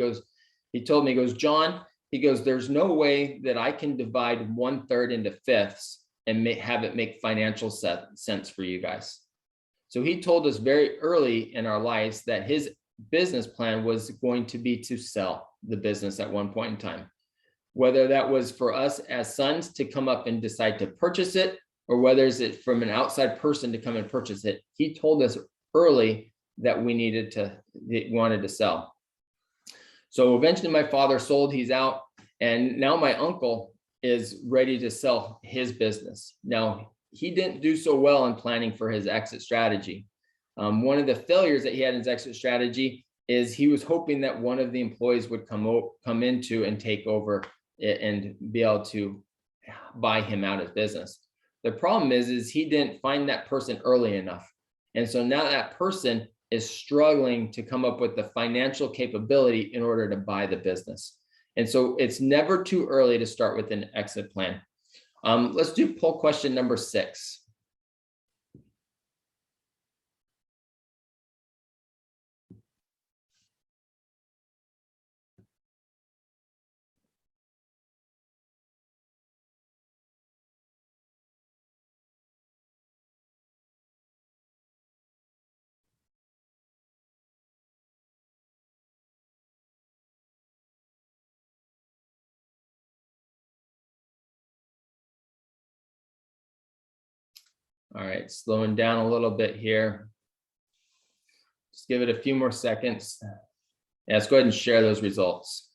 told me, he goes, John, he goes, there's no way that I can divide 1/3 into fifths and have it make financial sense for you guys. So he told us very early in our lives that his business plan was going to be to sell the business at one point in time. Whether that was for us as sons to come up and decide to purchase it, or whether it's from an outside person to come and purchase it, he told us early that we wanted to sell. So eventually my father sold, he's out, and now my uncle is ready to sell his business. Now, he didn't do so well in planning for his exit strategy. One of the failures that he had in his exit strategy is he was hoping that one of the employees would come into and take over and be able to buy him out of business. The problem is he didn't find that person early enough. And so now that person is struggling to come up with the financial capability in order to buy the business. And so it's never too early to start with an exit plan. Let's do poll question number 6. All right, slowing down a little bit here. Just give it a few more seconds. Yeah, let's go ahead and share those results.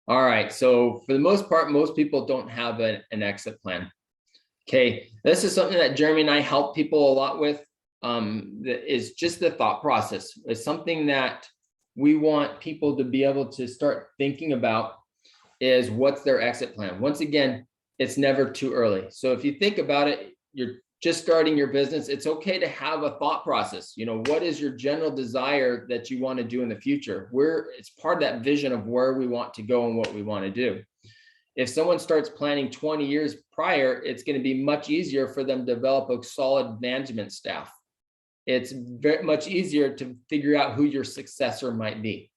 All right, so for the most part, most people don't have an exit plan. Okay, this is something that Jeremy and I help people a lot with. That is just the thought process. It's something that we want people to be able to start thinking about, is what's their exit plan. Once again, it's never too early. So if you think about it, you're just starting your business, it's okay to have a thought process. You know, what is your general desire that you want to do in the future? It's part of that vision of where we want to go and what we want to do. If someone starts planning 20 years prior, it's going to be much easier for them to develop a solid management staff. It's very much easier to figure out who your successor might be.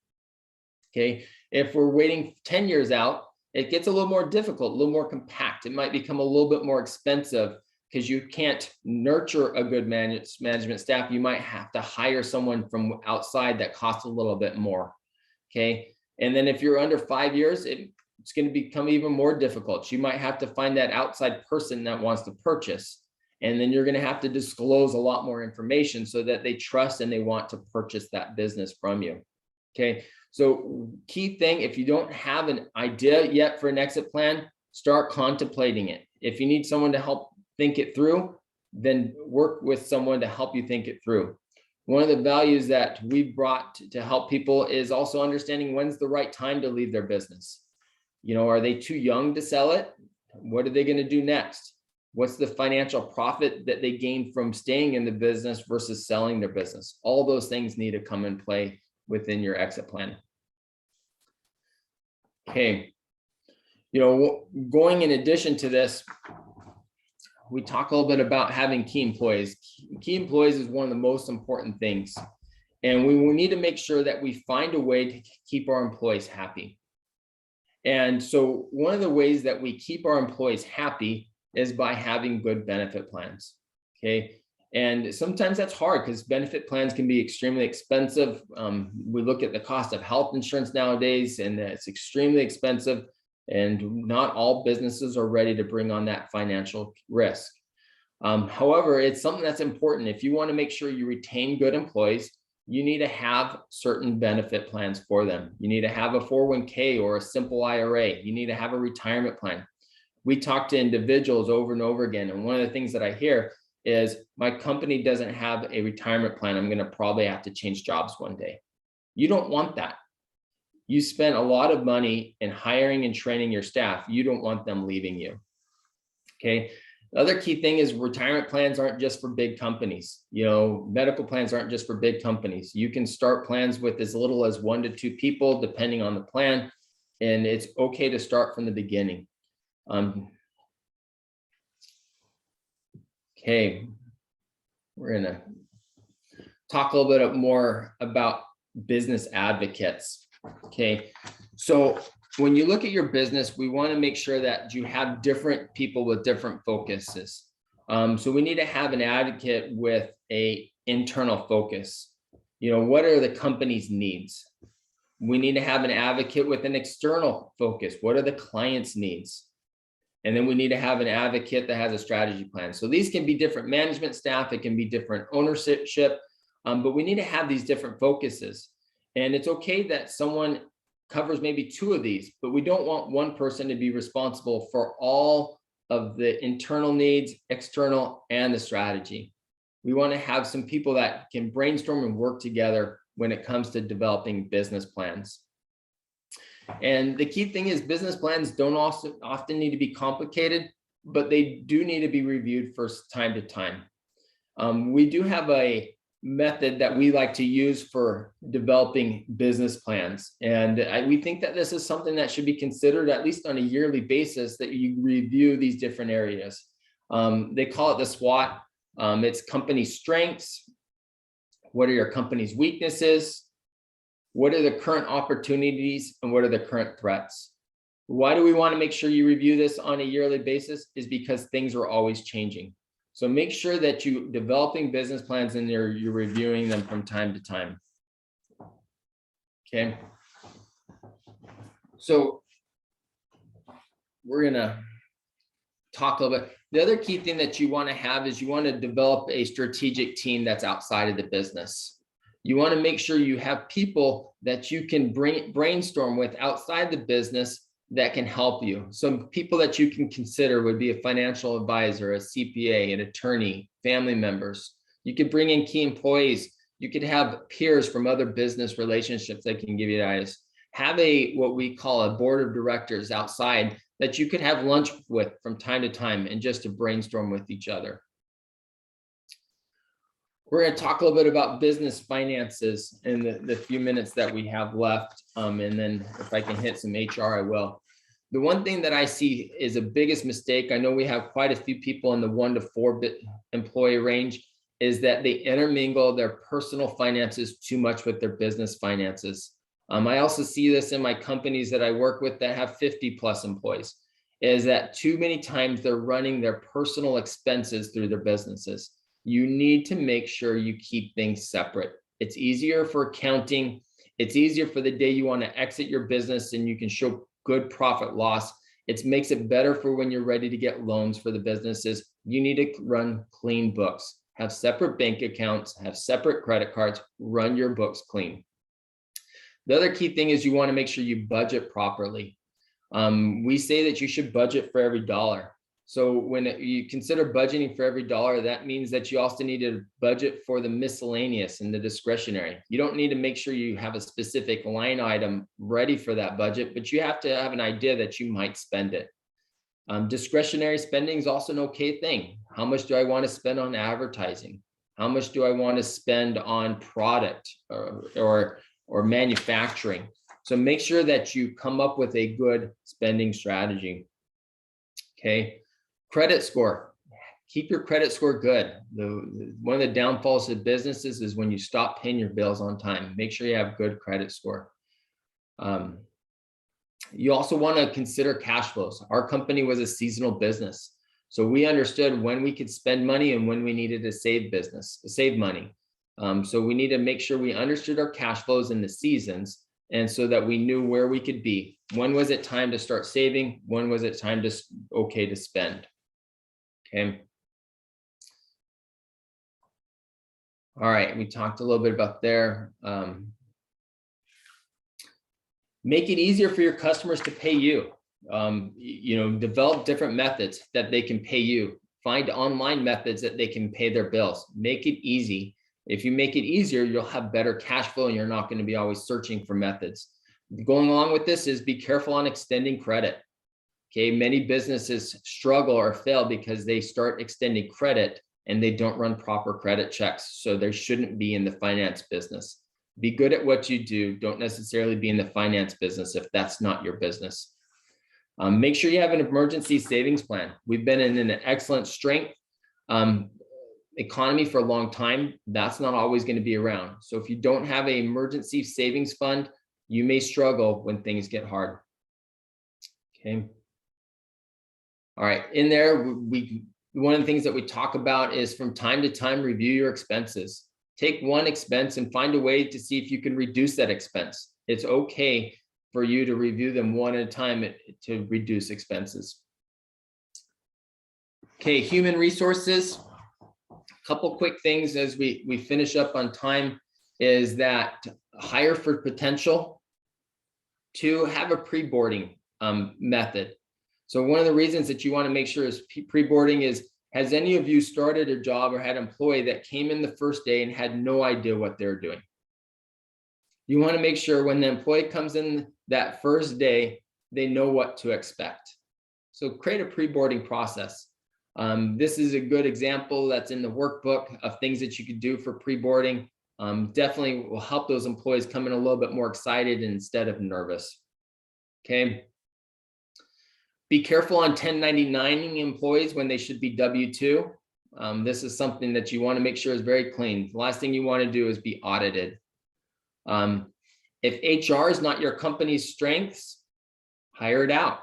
Okay, if we're waiting 10 years out, it gets a little more difficult, a little more compact. It might become a little bit more expensive because you can't nurture a good management staff. You might have to hire someone from outside that costs a little bit more. Okay, and then if you're under 5 years, it's going to become even more difficult. You might have to find that outside person that wants to purchase. And then you're going to have to disclose a lot more information so that they trust and they want to purchase that business from you. Okay, so key thing, if you don't have an idea yet for an exit plan, start contemplating it. If you need someone to help think it through, then work with someone to help you think it through. One of the values that we brought to help people is also understanding when's the right time to leave their business. You know, are they too young to sell it? What are they going to do next? What's the financial profit that they gain from staying in the business versus selling their business? All those things need to come in play within your exit plan. Okay. You know, going in addition to this, we talk a little bit about having key employees. Key employees is one of the most important things. And we need to make sure that we find a way to keep our employees happy. And so one of the ways that we keep our employees happy is by having good benefit plans. Okay. And sometimes that's hard because benefit plans can be extremely expensive. We look at the cost of health insurance nowadays, and it's extremely expensive. And not all businesses are ready to bring on that financial risk. However, it's something that's important. If you want to make sure you retain good employees, you need to have certain benefit plans for them. You need to have a 401k or a simple IRA. You need to have a retirement plan. We talk to individuals over and over again. And one of the things that I hear is, my company doesn't have a retirement plan. I'm going to probably have to change jobs one day. You don't want that. You spend a lot of money in hiring and training your staff. You don't want them leaving you. Okay. The other key thing is retirement plans aren't just for big companies. You know, medical plans aren't just for big companies. You can start plans with as little as 1 to 2 people, depending on the plan. And it's okay to start from the beginning. Okay, we're gonna talk a little bit more about business advocates. Okay, so when you look at your business, we want to make sure that you have different people with different focuses. So we need to have an advocate with a internal focus. You know, what are the company's needs? We need to have an advocate with an external focus. What are the client's needs? And then we need to have an advocate that has a strategy plan. So these can be different management staff, it can be different ownership, but we need to have these different focuses. And it's okay that someone covers maybe 2 of these, but we don't want one person to be responsible for all of the internal needs, external, and the strategy. We want to have some people that can brainstorm and work together when it comes to developing business plans. And the key thing is business plans don't often need to be complicated, but they do need to be reviewed from time to time. We do have a method that we like to use for developing business plans. And we think that this is something that should be considered at least on a yearly basis, that you review these different areas. They call it the SWOT. It's company strengths. What are your company's weaknesses? What are the current opportunities and what are the current threats? Why do we want to make sure you review this on a yearly basis? Is because things are always changing. So make sure that you're developing business plans and you're reviewing them from time to time. Okay. So we're gonna talk a little bit. The other key thing that you want to have is you want to develop a strategic team that's outside of the business. You want to make sure you have people that you can brainstorm with outside the business that can help you. Some people that you can consider would be a financial advisor, a CPA, an attorney, family members. You could bring in key employees. You could have peers from other business relationships that can give you advice. Have what we call a board of directors outside that you could have lunch with from time to time and just to brainstorm with each other. We're going to talk a little bit about business finances in the few minutes that we have left. And then if I can hit some HR, I will. The one thing that I see is the biggest mistake, I know we have quite a few people in the 1 to 4 employee range, is that they intermingle their personal finances too much with their business finances. I also see this in my companies that I work with that have 50 plus employees, is that too many times they're running their personal expenses through their businesses. You need to make sure you keep things separate. It's easier for accounting. It's easier for the day you want to exit your business and you can show good profit loss. It makes it better for when you're ready to get loans for the businesses. You need to run clean books, have separate bank accounts, have separate credit cards, run your books clean. The other key thing is you want to make sure you budget properly. We say that you should budget for every dollar. So when you consider budgeting for every dollar, that means that you also need to budget for the miscellaneous and the discretionary. You don't need to make sure you have a specific line item ready for that budget, but you have to have an idea that you might spend it. Discretionary spending is also an okay thing. How much do I want to spend on advertising? How much do I want to spend on product or manufacturing? So make sure that you come up with a good spending strategy. Okay. Credit score. Keep your credit score good. One of the downfalls of businesses is when you stop paying your bills on time. Make sure you have good credit score. You also want to consider cash flows. Our company was a seasonal business, so we understood when we could spend money and when we needed to save money. So we need to make sure we understood our cash flows in the seasons, and so that we knew where we could be. When was it time to start saving? When was it time to okay to spend? Okay. All right, we talked a little bit about there. Make it easier for your customers to pay you. Develop different methods that they can pay you. Find online methods that they can pay their bills. Make it easy. If you make it easier, you'll have better cash flow and you're not going to be always searching for methods. Going along with this is be careful on extending credit. Okay, many businesses struggle or fail because they start extending credit and they don't run proper credit checks. So they shouldn't be in the finance business. Be good at what you do. Don't necessarily be in the finance business if that's not your business. Make sure you have an emergency savings plan. We've been in an excellent strength economy for a long time. That's not always going to be around. So if you don't have an emergency savings fund, you may struggle when things get hard. Okay. All right. In there, one of the things that we talk about is from time to time, review your expenses. Take one expense and find a way to see if you can reduce that expense. It's okay for you to review them one at a time to reduce expenses. Okay, human resources. A couple quick things as we finish up on time is that hire for potential. To have a pre-boarding method. So one of the reasons that you want to make sure is pre-boarding is, has any of you started a job or had an employee that came in the first day and had no idea what they're doing? You want to make sure when the employee comes in that first day, they know what to expect. So create a pre-boarding process. This is a good example that's in the workbook of things that you could do for pre-boarding. Definitely will help those employees come in a little bit more excited instead of nervous. Okay. Be careful on 1099 employees when they should be W-2. This is something that you want to make sure is very clean. The last thing you want to do is be audited. If HR is not your company's strengths, hire it out.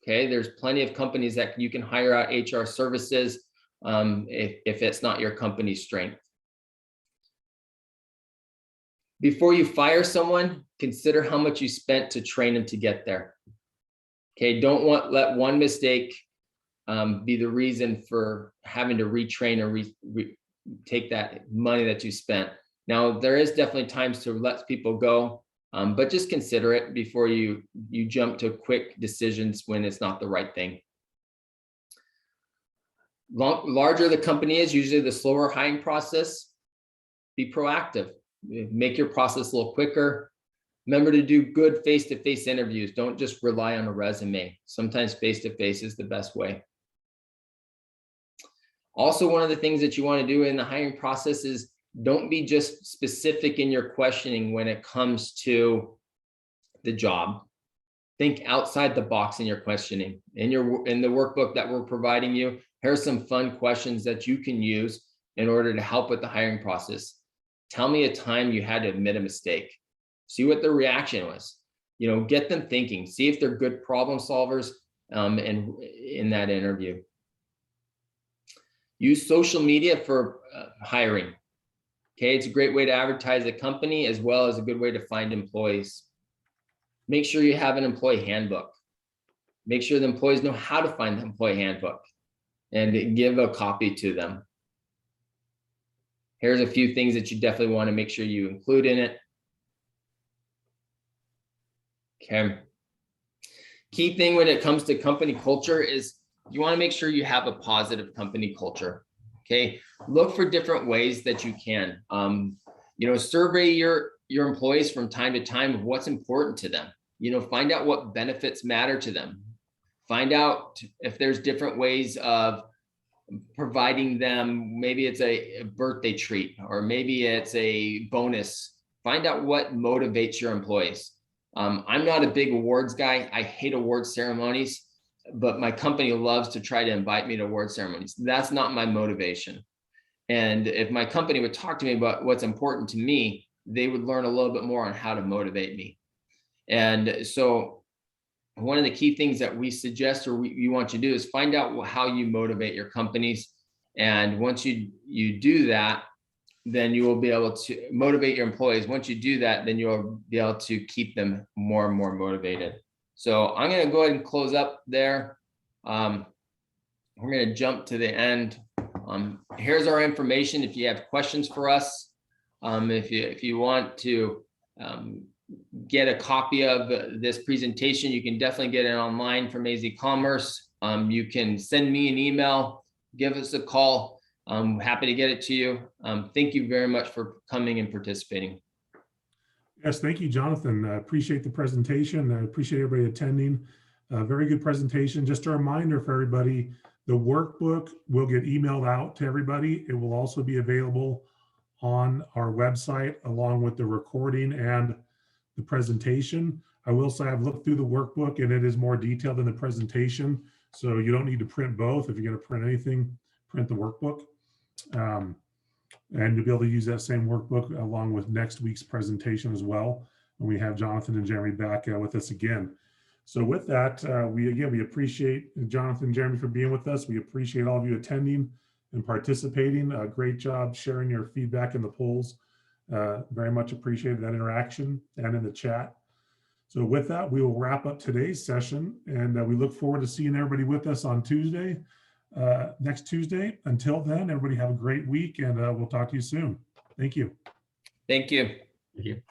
Okay, there's plenty of companies that you can hire out HR services if it's not your company's strength. Before you fire someone, consider how much you spent to train them to get there. Okay, don't let one mistake be the reason for having to retrain or take that money that you spent. Now, there is definitely times to let people go, but just consider it before you jump to quick decisions when it's not the right thing. Larger the company is, usually the slower hiring process. Be proactive. Make your process a little quicker. Remember to do good face-to-face interviews. Don't just rely on a resume. Sometimes face-to-face is the best way. Also, one of the things that you want to do in the hiring process is don't be just specific in your questioning when it comes to the job. Think outside the box in your questioning. In the workbook that we're providing you, here are some fun questions that you can use in order to help with the hiring process. Tell me a time you had to admit a mistake. See what the reaction was. Get them thinking. See if they're good problem solvers in that interview. Use social media for hiring. Okay, it's a great way to advertise a company as well as a good way to find employees. Make sure you have an employee handbook. Make sure the employees know how to find the employee handbook and give a copy to them. Here's a few things that you definitely want to make sure you include in it. Okay. Key thing when it comes to company culture is you want to make sure you have a positive company culture. Okay. Look for different ways that you can, survey your employees from time to time of what's important to them. Find out what benefits matter to them. Find out if there's different ways of providing them, maybe it's a birthday treat, or maybe it's a bonus. Find out what motivates your employees. I'm not a big awards guy. I hate award ceremonies, but my company loves to try to invite me to award ceremonies. That's not my motivation. And if my company would talk to me about what's important to me, they would learn a little bit more on how to motivate me. And so one of the key things that we suggest or you want to do is find out how you motivate your companies. And once you do that, then you will be able to motivate your employees. Once you do that, then you'll be able to keep them more and more motivated. So I'm going to go ahead and close up there. We're going to jump to the end. Here's our information. If you have questions for us, if you want to get a copy of this presentation, you can definitely get it online from AZ Commerce. You can send me an email, give us a call. I'm happy to get it to you. Thank you very much for coming and participating. Yes, thank you, Jonathan. I appreciate the presentation. I appreciate everybody attending. A very good presentation. Just a reminder for everybody, the workbook will get emailed out to everybody. It will also be available on our website along with the recording and the presentation. I will say I've looked through the workbook and it is more detailed than the presentation. So you don't need to print both. If you're going to print anything, print the workbook. And you'll be able to use that same workbook along with next week's presentation as well. And we have Jonathan and Jeremy back with us again. So with that, we appreciate Jonathan and Jeremy for being with us. We appreciate all of you attending and participating. Great job sharing your feedback in the polls. Very much appreciated that interaction and in the chat. So with that, we will wrap up today's session, and we look forward to seeing everybody with us on Tuesday, next Tuesday. Until then, everybody have a great week, and we'll talk to you soon. Thank you. Thank you. Thank you.